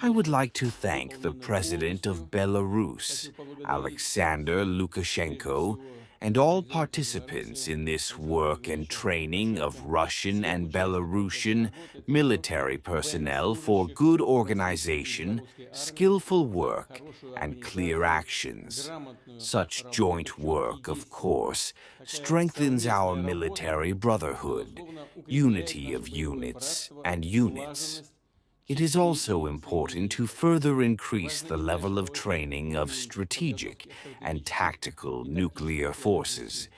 I would like to thank the President of Belarus, Alexander Lukashenko, and all participants in this work and training of Russian and Belarusian military personnel for good organization, skillful work, and clear actions. Such joint work, of course, strengthens our military brotherhood, unity of units and units. It is also important to further increase the level of training of strategic and tactical nuclear forces,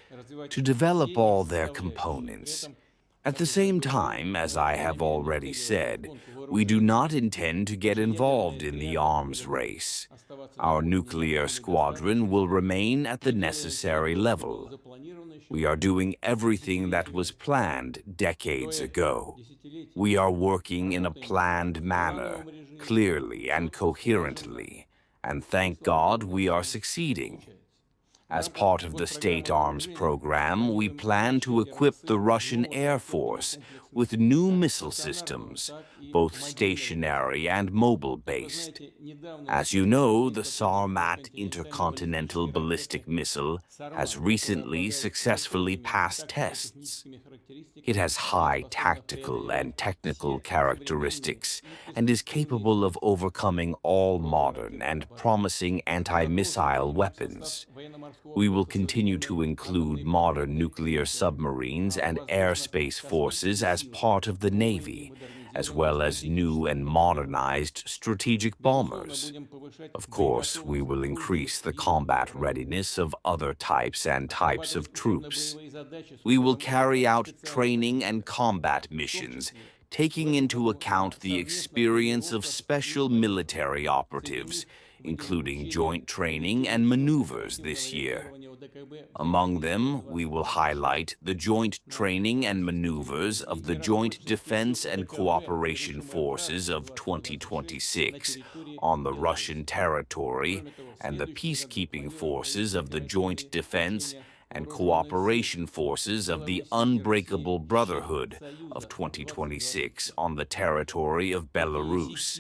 to develop all their components. At the same time, as I have already said, we do not intend to get involved in the arms race. Our nuclear squadron will remain at the necessary level. We are doing everything that was planned decades ago. We are working in a planned manner, clearly and coherently, and thank God we are succeeding. As part of the state arms program, we plan to equip the Russian Air Force with new missile systems, both stationary and mobile-based. As you know, the Sarmat intercontinental ballistic missile has recently successfully passed tests. It has high tactical and technical characteristics and is capable of overcoming all modern and promising anti-missile weapons. We will continue to include modern nuclear submarines and airspace forces as part of the Navy, as well as new and modernized strategic bombers. Of course, we will increase the combat readiness of other types and types of troops. We will carry out training and combat missions, taking into account the experience of special military operatives, including joint training and maneuvers this year. Among them, we will highlight the joint training and maneuvers of the Joint Defense and Cooperation Forces of 2026 on the Russian territory and the peacekeeping forces of the Joint Defense and Cooperation Forces of the Unbreakable Brotherhood of 2026 on the territory of Belarus.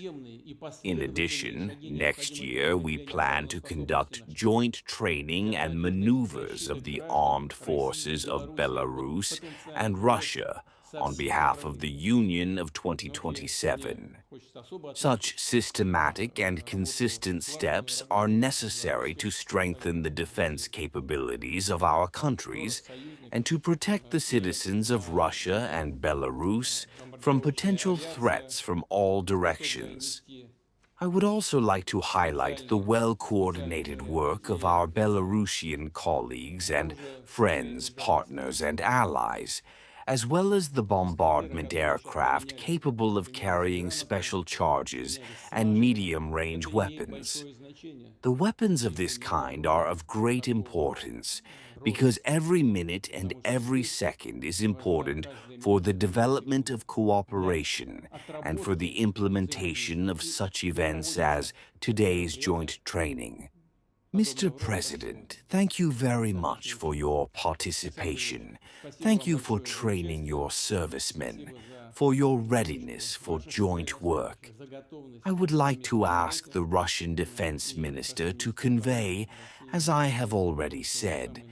In addition, next year we plan to conduct joint training and maneuvers of the armed forces of Belarus and Russia on behalf of the Union of 2027. Such systematic and consistent steps are necessary to strengthen the defense capabilities of our countries and to protect the citizens of Russia and Belarus from potential threats from all directions. I would also like to highlight the well-coordinated work of our Belarusian colleagues and friends, partners, and allies, as well as the bombardment aircraft capable of carrying special charges and medium-range weapons. The weapons of this kind are of great importance because every minute and every second is important for the development of cooperation and for the implementation of such events as today's joint training. Mr. President, thank you very much for your participation. Thank you for training your servicemen, for your readiness for joint work. I would like to ask the Russian Defense Minister to convey, as I have already said,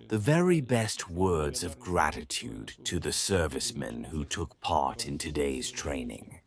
the very best words of gratitude to the servicemen who took part in today's training.